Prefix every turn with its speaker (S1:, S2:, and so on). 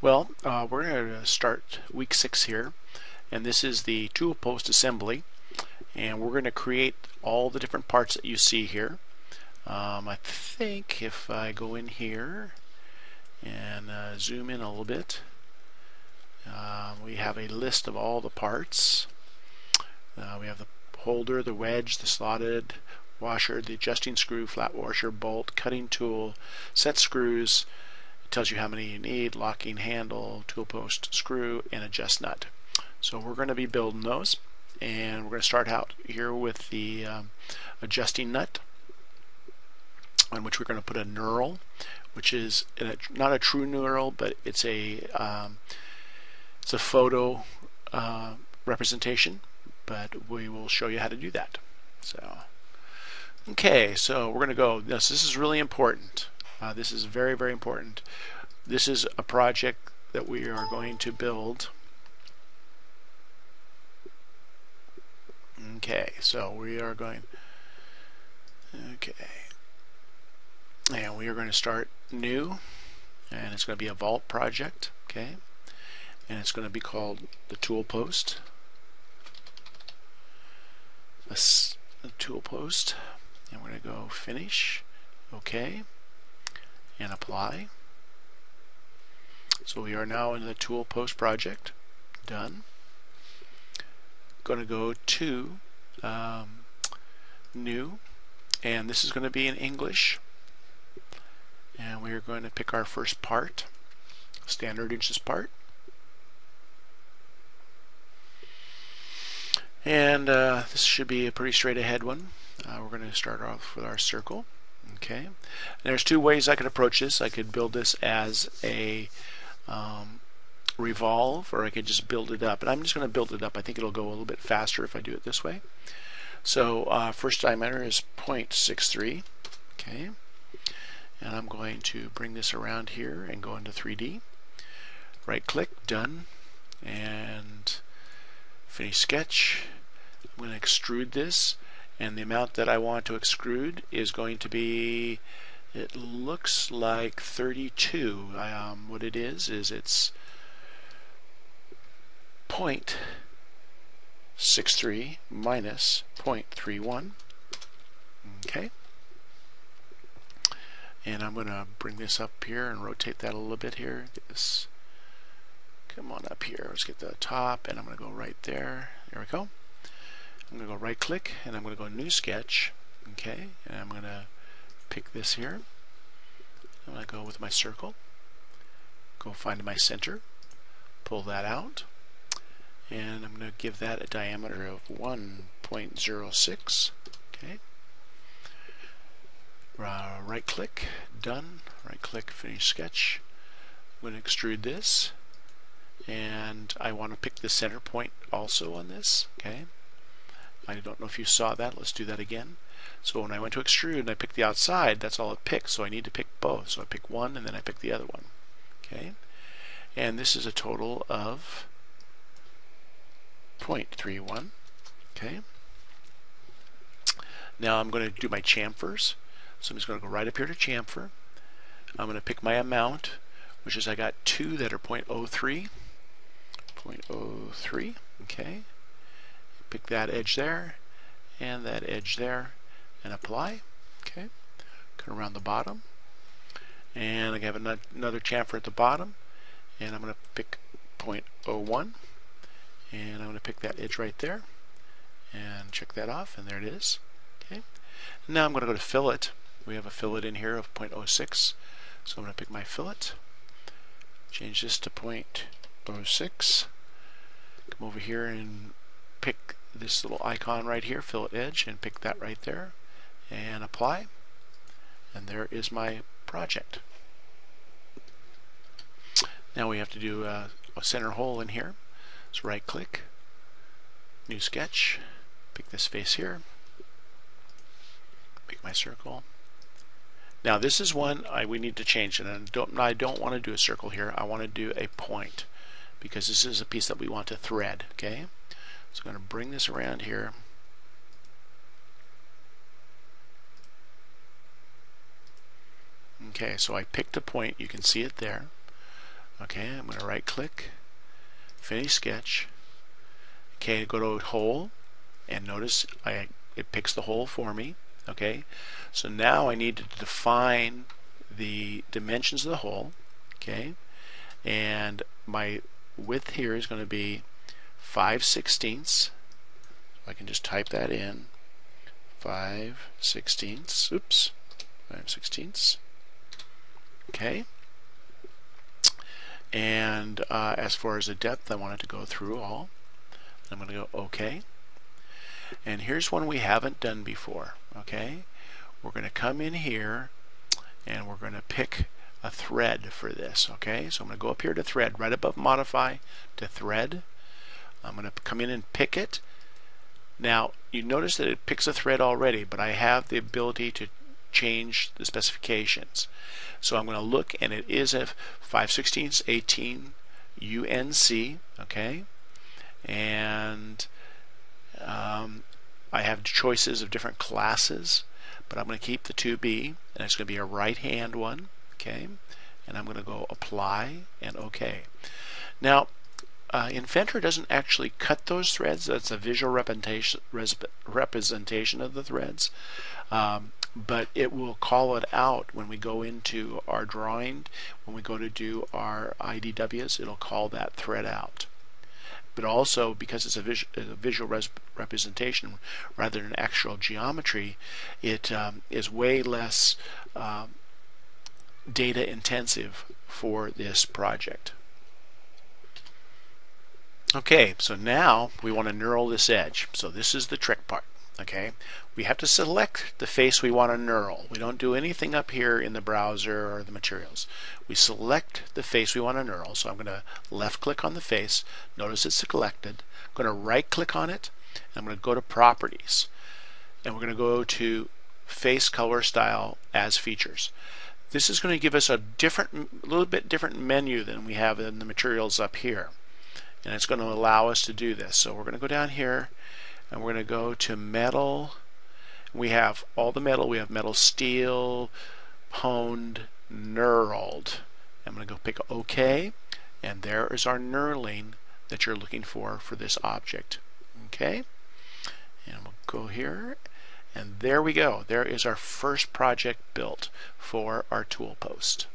S1: Well, we're going to start week 6 here, and this is the tool post assembly, and we're going to create all the different parts that you see here. I think if I go in here and zoom in a little bit, we have a list of all the parts. We have the holder, the wedge, the slotted washer, the adjusting screw, flat washer, bolt, cutting tool, set screws. It tells you how many you need, locking handle, tool post, screw, and adjust nut. So we're going to be building those, and we're going to start out here with the adjusting nut, on which we're going to put a knurl, which is not a true knurl, but it's a photo representation, but we will show you how to do that. So okay, so we're going to go. This is really important. This is very, very important. This is a project that we are going to build. Okay, so we are going. Okay, and we are going to start new, and it's going to be a vault project. Okay, and it's going to be called the tool post. The tool post, and we're going to go finish, okay, and apply. So we are now in the tool post project. Done. Going to go to new, and this is going to be in English, and we are going to pick our first part, standard inches part. And this should be a pretty straight ahead one. We're going to start off with our circle. Okay. And there's two ways I could approach this. I could build this as a revolve, or I could just build it up. But I'm just going to build it up. I think it'll go a little bit faster if I do it this way. So first diameter is 0.63. Okay. And I'm going to bring this around here and go into 3D. Right click, done, and finish sketch. I'm going to extrude this, and the amount that I want to extrude is going to be, it looks like 32. What it is it's 0.63 minus 0.31. Okay. And I'm going to bring this up here and rotate that a little bit here. Get this. Come on up here. Let's get the top, and I'm going to go right there. There we go. I'm going to go right click, and I'm going to go new sketch. Okay, and I'm going to pick this here. I'm going to go with my circle. Go find my center. Pull that out, and I'm going to give that a diameter of 1.06. Okay. Right click, done. Right click, finish sketch. I'm going to extrude this. And I want to pick the center point also on this. Okay, I don't know if you saw that. Let's do that again. So when I went to extrude and I picked the outside, that's all it picked. So I need to pick both. So I pick one and then I pick the other one. Okay, and this is a total of 0.31. Okay, now I'm going to do my chamfers. So I'm just going to go right up here to chamfer. I'm going to pick my amount, which is I got two that are 0.03. 0.03. Okay, pick that edge there and that edge there and apply. Okay, come around the bottom, and I have another chamfer at the bottom, and I'm going to pick 0.01, and I'm going to pick that edge right there and check that off, and there it is. Okay, now I'm going to go to fillet. We have a fillet in here of 0.06, so I'm going to pick my fillet, change this to 0.06, come over here and pick this little icon right here, fillet edge, and pick that right there and apply, and there is my project. Now we have to do a center hole in here, so right click, new sketch, pick this face here, pick my circle. Now this is one we need to change, and I don't want to do a circle here. I want to do a point, because this is a piece that we want to thread. Okay, so I'm going to bring this around here. Okay, so I picked a point. You can see it there. Okay, I'm going to right click, finish sketch. Okay, go to hole, and notice it picks the hole for me. Okay, so now I need to define the dimensions of the hole. Okay, and my width here is going to be 5/16. So I can just type that in, 5/16. Oops, 5/16. Okay, and as far as the depth, I want it to go through all. I'm going to go OK. And here's one we haven't done before. Okay, we're going to come in here and we're going to pick a thread for this. Okay, so I'm going to go up here to thread, right above modify to thread. I'm going to come in and pick it. Now you notice that it picks a thread already, but I have the ability to change the specifications. So I'm going to look, and it is a 5/16 18 UNC. Okay, and I have choices of different classes, but I'm going to keep the 2B, and it's going to be a right hand one. Okay, and I'm going to go apply and OK. Now Inventor doesn't actually cut those threads. That's a visual representation of the threads, but it will call it out when we go into our drawing. When we go to do our IDWs, it'll call that thread out. But also, because it's a visual representation rather than actual geometry, it is way less data intensive for this project. Okay, so now we want to knurl this edge. So this is the trick part. Okay, we have to select the face we want to knurl. We don't do anything up here in the browser or the materials. We select the face we want to knurl. So I'm going to left click on the face. Notice it's selected. I'm going to right click on it. And I'm going to go to properties. And we're going to go to face, color, style, as features. This is going to give us a little bit different menu than we have in the materials up here. And it's going to allow us to do this. So we're going to go down here and we're going to go to metal. We have all the metal. We have metal, steel, honed, knurled. I'm going to go pick OK, and there is our knurling that you're looking for this object. Okay, and we'll go here, and there we go. There is our first project built for our tool post.